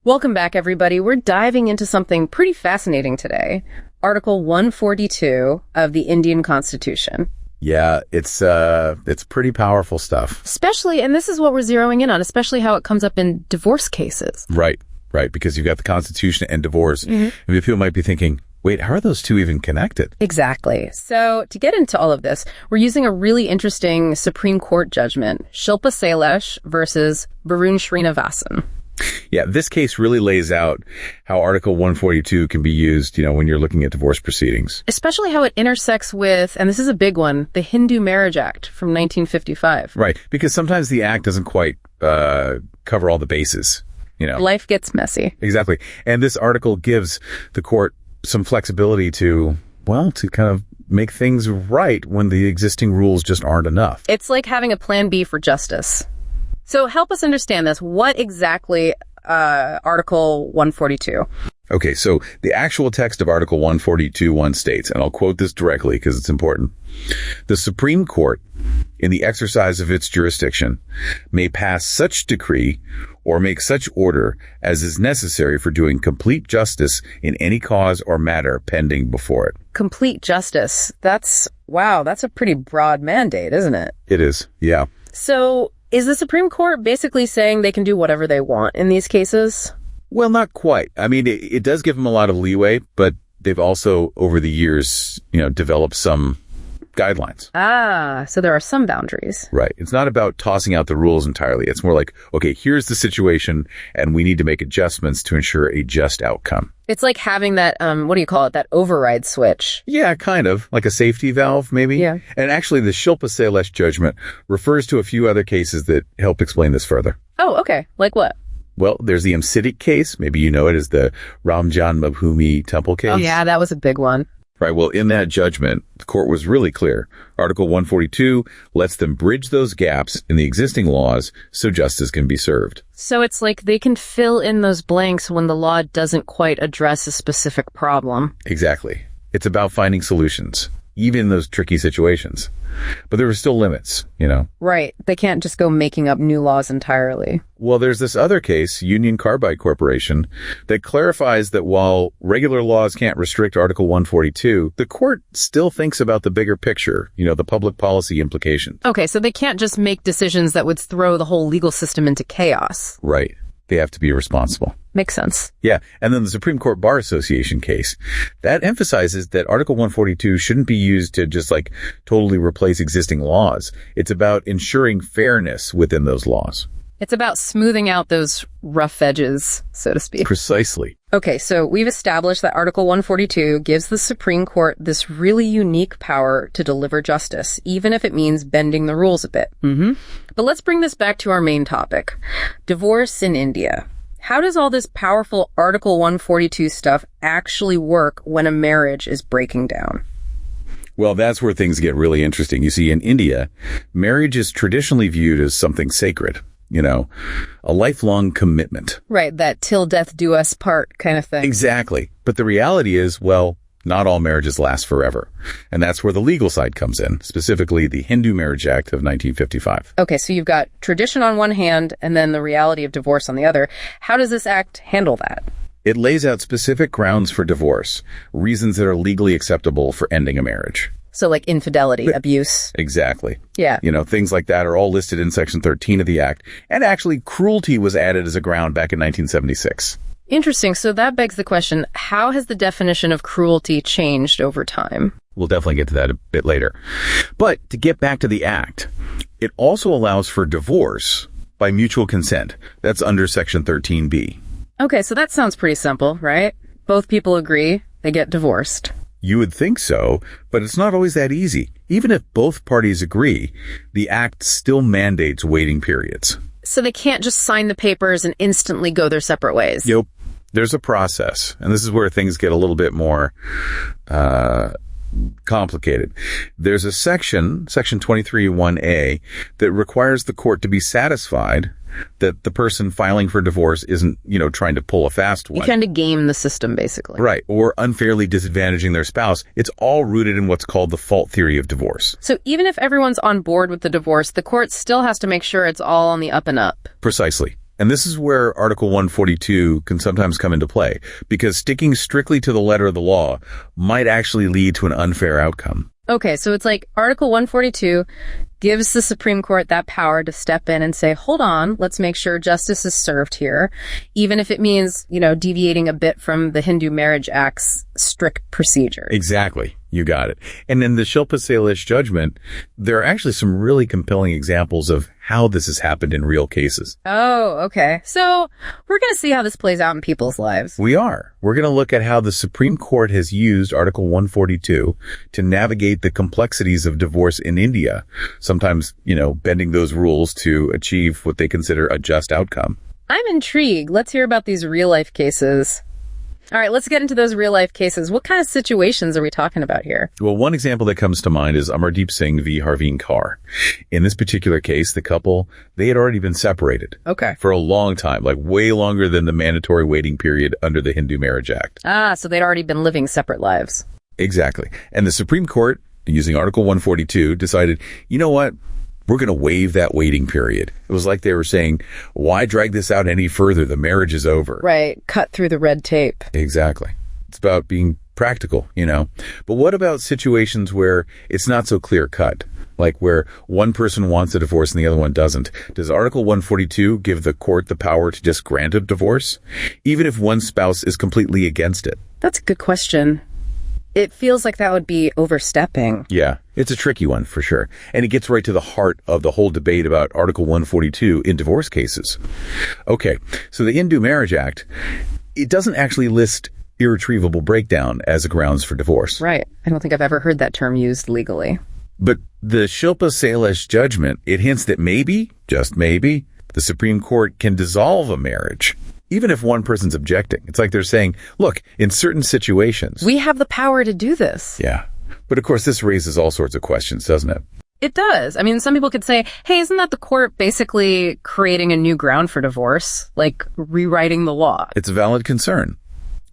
Welcome back, everybody. We're diving into something pretty fascinating today. Article 142 of the Indian Constitution. Yeah, it's pretty powerful stuff. Especially, and this is what we're zeroing in on, especially how it comes up in divorce cases. Right, because you've got the Constitution and divorce. I mean, people might be thinking, wait, how are those two even connected? Exactly. So to get into all of this, we're using a really interesting Supreme Court judgment, Shilpa Sailesh versus Varun Sreenivasan. Yeah, this case really lays out how Article 142 can be used, when you're looking at divorce proceedings. Especially how it intersects with, and this is a big one, the Hindu Marriage Act from 1955. Right, because sometimes the act doesn't quite cover all the bases, Life gets messy. Exactly. And this article gives the court some flexibility to kind of make things right when the existing rules just aren't enough. It's like having a plan B for justice. So help us understand this. What exactly Article 142? Okay, so the actual text of Article 142.1 states, and I'll quote this directly because it's important, the Supreme Court, in the exercise of its jurisdiction, may pass such decree or make such order as is necessary for doing complete justice in any cause or matter pending before it. Complete justice. That's a pretty broad mandate, isn't it? It is, yeah. So is the Supreme Court basically saying they can do whatever they want in these cases? Well, not quite. I mean, it does give them a lot of leeway, but they've also, over the years, developed some guidelines. So there are some boundaries. Right. It's not about tossing out the rules entirely. It's more like, okay, here's the situation, and we need to make adjustments to ensure a just outcome. It's like having that, that override switch. Yeah, kind of. Like a safety valve, maybe? Yeah. And actually, the Shilpa Sailesh judgment refers to a few other cases that help explain this further. Oh, okay. Like what? Well, there's the Amsitic case. Maybe you know it as the Ram Janmabhoomi temple case. Oh, yeah, that was a big one. Right. Well, in that judgment, the court was really clear. Article 142 lets them bridge those gaps in the existing laws so justice can be served. So it's like they can fill in those blanks when the law doesn't quite address a specific problem. Exactly. It's about finding solutions, even in those tricky situations. But there are still limits, Right. They can't just go making up new laws entirely. Well, there's this other case, Union Carbide Corporation, that clarifies that while regular laws can't restrict Article 142, the court still thinks about the bigger picture, the public policy implications. Okay, so they can't just make decisions that would throw the whole legal system into chaos. Right. They have to be responsible. Makes sense. Yeah. And then the Supreme Court Bar Association case, that emphasizes that Article 142 shouldn't be used to just totally replace existing laws. It's about ensuring fairness within those laws. It's about smoothing out those rough edges, so to speak. Precisely. Okay, so we've established that Article 142 gives the Supreme Court this really unique power to deliver justice, even if it means bending the rules a bit. But let's bring this back to our main topic, divorce in India. How does all this powerful Article 142 stuff actually work when a marriage is breaking down? Well, that's where things get really interesting. You see, in India, marriage is traditionally viewed as something sacred. A lifelong commitment. Right, that till death do us part kind of thing. Exactly. But the reality is, not all marriages last forever. And that's where the legal side comes in, specifically the Hindu Marriage Act of 1955. Okay, so you've got tradition on one hand and then the reality of divorce on the other. How does this act handle that? It lays out specific grounds for divorce, reasons that are legally acceptable for ending a marriage. So like infidelity, abuse. Exactly. Yeah. Things like that are all listed in Section 13 of the Act. And actually, cruelty was added as a ground back in 1976. Interesting. So that begs the question, how has the definition of cruelty changed over time? We'll definitely get to that a bit later. But to get back to the Act, it also allows for divorce by mutual consent. That's under Section 13B. Okay, so that sounds pretty simple, right? Both people agree, they get divorced. You would think so, but it's not always that easy. Even if both parties agree, the Act still mandates waiting periods. So they can't just sign the papers and instantly go their separate ways? Yep. There's a process, and this is where things get a little bit more complicated. There's a section 23(1)A, that requires the court to be satisfied that the person filing for divorce isn't, trying to pull a fast one. You kind of game the system, basically. Right. Or unfairly disadvantaging their spouse. It's all rooted in what's called the fault theory of divorce. So even if everyone's on board with the divorce, the court still has to make sure it's all on the up and up. Precisely. And this is where Article 142 can sometimes come into play, because sticking strictly to the letter of the law might actually lead to an unfair outcome. Okay, so it's like Article 142 gives the Supreme Court that power to step in and say, hold on, let's make sure justice is served here, even if it means, deviating a bit from the Hindu Marriage Act's strict procedures. Exactly. You got it. And in the Shilpa Sailesh judgment, there are actually some really compelling examples of how this has happened in real cases. Oh, okay. So we're going to see how this plays out in people's lives. We are. We're going to look at how the Supreme Court has used Article 142 to navigate the complexities of divorce in India, sometimes, bending those rules to achieve what they consider a just outcome. I'm intrigued. Let's hear about these real-life cases. All right, let's get into those real-life cases. What kind of situations are we talking about here? Well, one example that comes to mind is Amardeep Singh v. Harveen Kaur. In this particular case, the couple, they had already been separated. Okay. For a long time, like way longer than the mandatory waiting period under the Hindu Marriage Act. So they'd already been living separate lives. Exactly. And the Supreme Court, using Article 142, decided, you know what? We're going to waive that waiting period. It was like they were saying, why drag this out any further? The marriage is over. Right. Cut through the red tape. Exactly. It's about being practical, But what about situations where it's not so clear cut? Like where one person wants a divorce and the other one doesn't. Does Article 142 give the court the power to just grant a divorce, even if one spouse is completely against it? That's a good question. It feels like that would be overstepping. Yeah, it's a tricky one for sure. And it gets right to the heart of the whole debate about Article 142 in divorce cases. Okay, so the Hindu Marriage Act, it doesn't actually list irretrievable breakdown as a grounds for divorce. Right. I don't think I've ever heard that term used legally. But the Shilpa Sailesh judgment, it hints that maybe, just maybe, the Supreme Court can dissolve a marriage, even if one person's objecting. It's like they're saying, look, in certain situations, we have the power to do this. Yeah. But of course, this raises all sorts of questions, doesn't it? It does. I mean, some people could say, hey, isn't that the court basically creating a new ground for divorce? Like rewriting the law? It's a valid concern.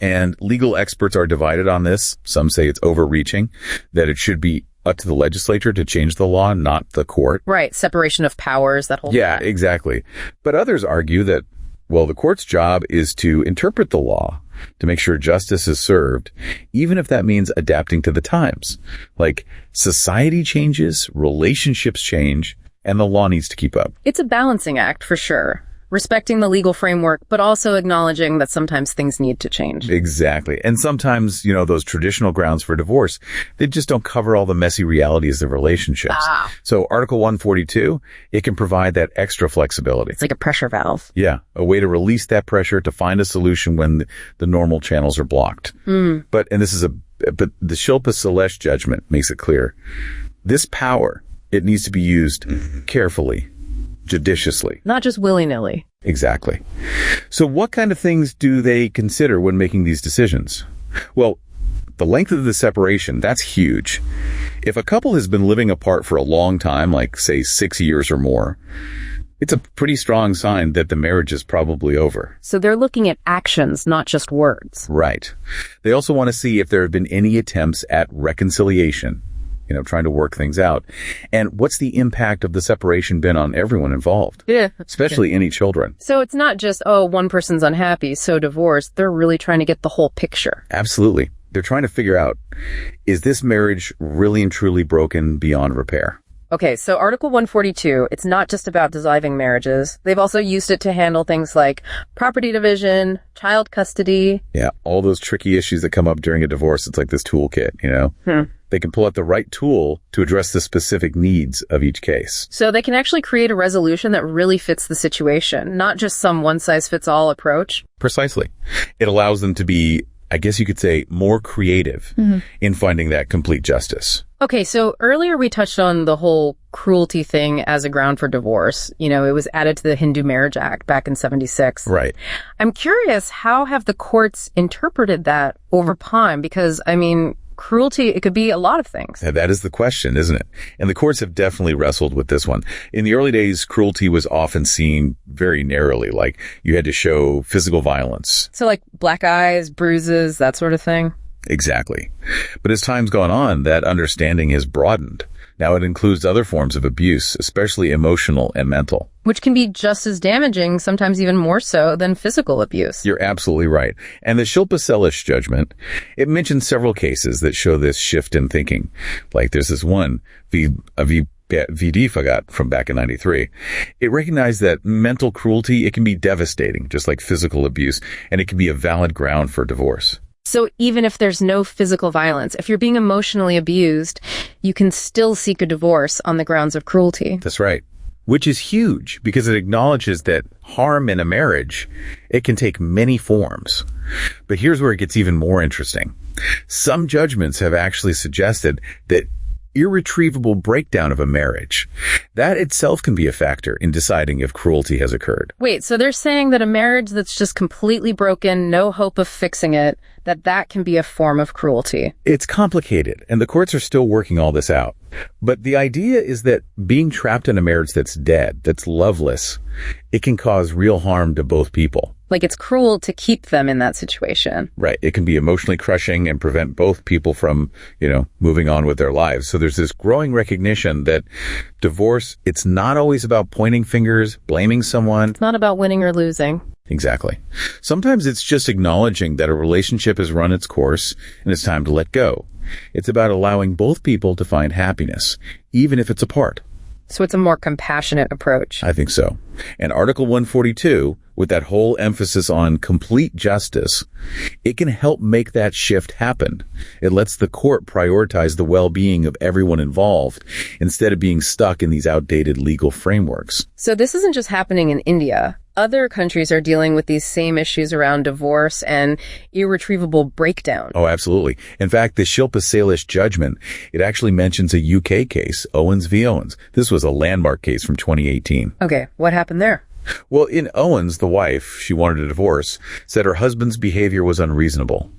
And legal experts are divided on this. Some say it's overreaching, that it should be up to the legislature to change the law, not the court. Right. Separation of powers, that whole thing. Yeah, exactly. But others argue that, well, the court's job is to interpret the law to make sure justice is served, even if that means adapting to the times. Like society changes, relationships change, and the law needs to keep up. It's a balancing act for sure. Respecting the legal framework, but also acknowledging that sometimes things need to change. Exactly. And sometimes, those traditional grounds for divorce, they just don't cover all the messy realities of relationships. So Article 142, it can provide that extra flexibility. It's like a pressure valve. Yeah. A way to release that pressure to find a solution when the normal channels are blocked. But the Shilpa Sailesh judgment makes it clear. This power, it needs to be used carefully, judiciously. Not just willy-nilly. Exactly. So what kind of things do they consider when making these decisions? Well, the length of the separation, that's huge. If a couple has been living apart for a long time, like say 6 years or more, it's a pretty strong sign that the marriage is probably over. So they're looking at actions, not just words. Right. They also want to see if there have been any attempts at reconciliation, trying to work things out. And what's the impact of the separation been on everyone involved? Yeah. Especially any children. So it's not just, one person's unhappy, so divorced. They're really trying to get the whole picture. Absolutely. They're trying to figure out, is this marriage really and truly broken beyond repair? Okay, so Article 142, it's not just about dissolving marriages. They've also used it to handle things like property division, child custody. Yeah, all those tricky issues that come up during a divorce. It's like this toolkit, They can pull out the right tool to address the specific needs of each case. So they can actually create a resolution that really fits the situation, not just some one-size-fits-all approach. Precisely. It allows them to be, I guess you could say, more creative in finding that complete justice. Okay, so earlier we touched on the whole cruelty thing as a ground for divorce. It was added to the Hindu Marriage Act back in 1976. Right. I'm curious, how have the courts interpreted that over time? Because, cruelty, it could be a lot of things. That is the question, isn't it? And the courts have definitely wrestled with this one. In the early days, cruelty was often seen very narrowly, like you had to show physical violence. So like black eyes, bruises, that sort of thing? Exactly. But as time's gone on, that understanding has broadened. Now it includes other forms of abuse, especially emotional and mental. Which can be just as damaging, sometimes even more so, than physical abuse. You're absolutely right. And the Shilpa Sailesh judgment, it mentions several cases that show this shift in thinking. Like there's this one, VDF I got from back in 93. It recognized that mental cruelty, it can be devastating, just like physical abuse, and it can be a valid ground for divorce. So even if there's no physical violence, if you're being emotionally abused, you can still seek a divorce on the grounds of cruelty. That's right. Which is huge because it acknowledges that harm in a marriage, it can take many forms. But here's where it gets even more interesting. Some judgments have actually suggested that irretrievable breakdown of a marriage, that itself can be a factor in deciding if cruelty has occurred. Wait, so they're saying that a marriage that's just completely broken, no hope of fixing it, that can be a form of cruelty. It's complicated, and the courts are still working all this out. But the idea is that being trapped in a marriage that's dead, that's loveless, it can cause real harm to both people. Like it's cruel to keep them in that situation. Right. It can be emotionally crushing and prevent both people from, moving on with their lives. So there's this growing recognition that divorce, it's not always about pointing fingers, blaming someone. It's not about winning or losing. Exactly. Sometimes it's just acknowledging that a relationship has run its course and it's time to let go. It's about allowing both people to find happiness, even if it's apart. So it's a more compassionate approach. I think so. And Article 142, with that whole emphasis on complete justice, it can help make that shift happen. It lets the court prioritize the well-being of everyone involved instead of being stuck in these outdated legal frameworks. So this isn't just happening in India. Other countries are dealing with these same issues around divorce and irretrievable breakdown. Oh, absolutely. In fact, the Shilpa Sailesh judgment, it actually mentions a UK case, Owens v. Owens. This was a landmark case from 2018. Okay, what happened there? Well, in Owens, the wife, she wanted a divorce, said her husband's behavior was unreasonable.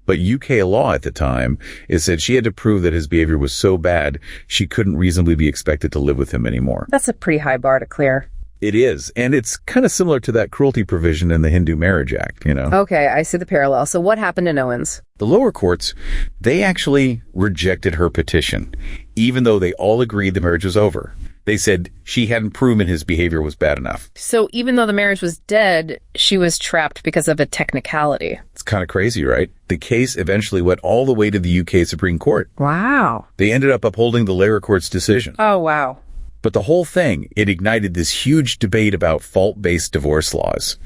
But UK law at the time said she had to prove that his behavior was so bad she couldn't reasonably be expected to live with him anymore. That's a pretty high bar to clear. It is. And it's kind of similar to that cruelty provision in the Hindu Marriage Act, Okay, I see the parallel. So what happened in Owens? The lower courts, they actually rejected her petition, even though they all agreed the marriage was over. They said she hadn't proven his behavior was bad enough. So even though the marriage was dead, she was trapped because of a technicality. It's kind of crazy, right? The case eventually went all the way to the UK Supreme Court. Wow. They ended up upholding the lower court's decision. Oh, wow. But the whole thing, it ignited this huge debate about fault-based divorce laws.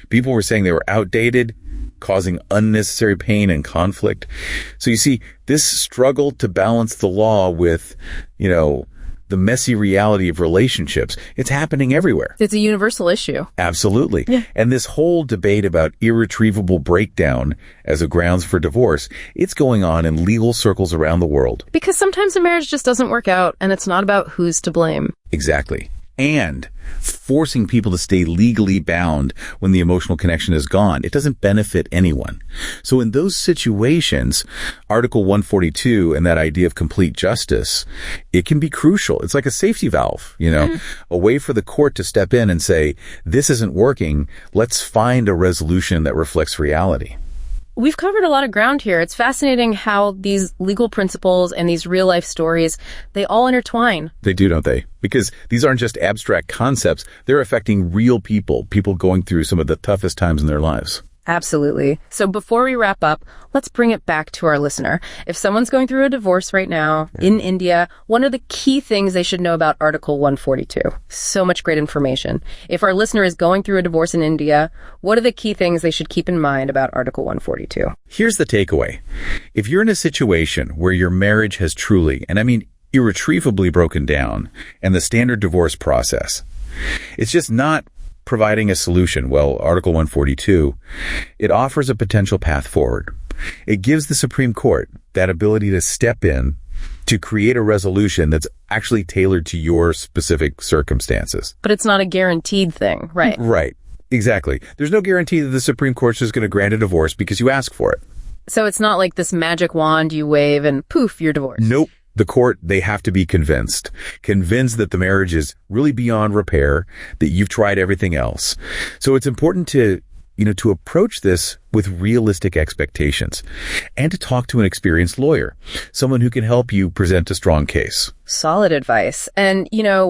People were saying they were outdated, causing unnecessary pain and conflict. So you see, this struggle to balance the law with, the messy reality of relationships, it's happening everywhere. It's a universal issue. Absolutely. Yeah. And this whole debate about irretrievable breakdown as a grounds for divorce, it's going on in legal circles around the world. Because sometimes a marriage just doesn't work out, and it's not about who's to blame. Exactly. And forcing people to stay legally bound when the emotional connection is gone, it doesn't benefit anyone. So in those situations, Article 142 and that idea of complete justice, it can be crucial. It's like a safety valve, a way for the court to step in and say, this isn't working. Let's find a resolution that reflects reality. We've covered a lot of ground here. It's fascinating how these legal principles and these real-life stories, they all intertwine. They do, don't they? Because these aren't just abstract concepts. They're affecting real people going through some of the toughest times in their lives. Absolutely. So before we wrap up, let's bring it back to our listener. If someone's going through a divorce right now in India, what are the key things they should know about Article 142? So much great information. If our listener is going through a divorce in India, what are the key things they should keep in mind about Article 142? Here's the takeaway. If you're in a situation where your marriage has truly, and I mean irretrievably broken down, and the standard divorce process, it's just not providing a solution. Well, Article 142, it offers a potential path forward. It gives the Supreme Court that ability to step in to create a resolution that's actually tailored to your specific circumstances. But it's not a guaranteed thing, right? Right. Exactly. There's no guarantee that the Supreme Court's just going to grant a divorce because you ask for it. So it's not like this magic wand you wave and poof, you're divorced. Nope. The court, they have to be convinced that the marriage is really beyond repair, that you've tried everything else. So it's important to approach this with realistic expectations, and to talk to an experienced lawyer, someone who can help you present a strong case. Solid advice. And,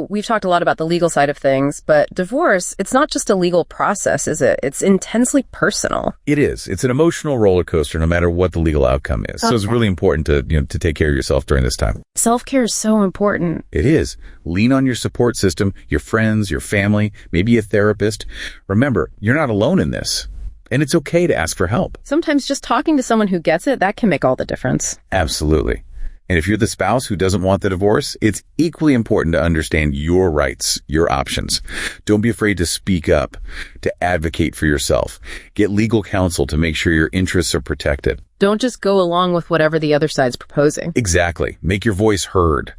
we've talked a lot about the legal side of things, but divorce, it's not just a legal process, is it? It's intensely personal. It is. It's an emotional roller coaster no matter what the legal outcome is. So it's really important to take care of yourself during this time. Self-care is so important. It is. Lean on your support system, your friends, your family, maybe a therapist. Remember, you're not alone in this. And it's okay to ask for help. Sometimes just talking to someone who gets it, that can make all the difference. Absolutely. And if you're the spouse who doesn't want the divorce, it's equally important to understand your rights, your options. Don't be afraid to speak up, to advocate for yourself. Get legal counsel to make sure your interests are protected. Don't just go along with whatever the other side's proposing. Exactly. Make your voice heard.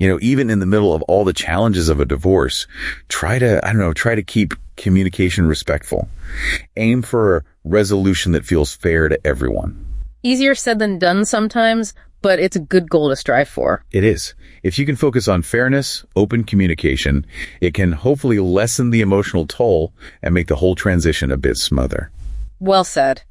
Even in the middle of all the challenges of a divorce, try to keep communication respectful. Aim for a resolution that feels fair to everyone. Easier said than done sometimes, but it's a good goal to strive for. It is. If you can focus on fairness, open communication, it can hopefully lessen the emotional toll and make the whole transition a bit smoother. Well said.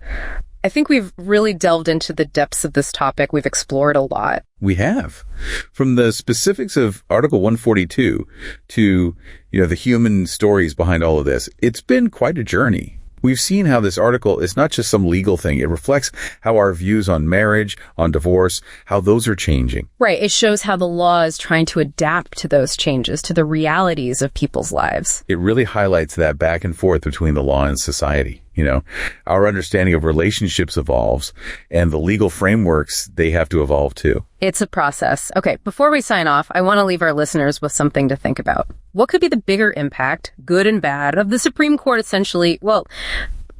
I think we've really delved into the depths of this topic. We've explored a lot. We have. From the specifics of Article 142 to, the human stories behind all of this, it's been quite a journey. We've seen how this article is not just some legal thing. It reflects how our views on marriage, on divorce, how those are changing. Right. It shows how the law is trying to adapt to those changes, to the realities of people's lives. It really highlights that back and forth between the law and society. Our understanding of relationships evolves, and the legal frameworks, they have to evolve too. It's a process. Okay, before we sign off, I want to leave our listeners with something to think about. What could be the bigger impact, good and bad, of the Supreme Court essentially,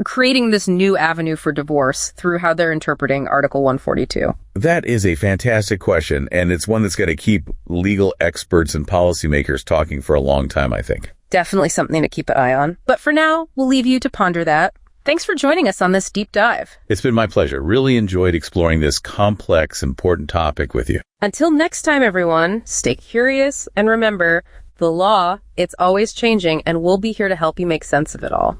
creating this new avenue for divorce through how they're interpreting Article 142? That is a fantastic question, and it's one that's going to keep legal experts and policymakers talking for a long time, I think. Definitely something to keep an eye on. But for now, we'll leave you to ponder that. Thanks for joining us on this deep dive. It's been my pleasure. Really enjoyed exploring this complex, important topic with you. Until next time, everyone, stay curious and remember, the law, it's always changing, and we'll be here to help you make sense of it all.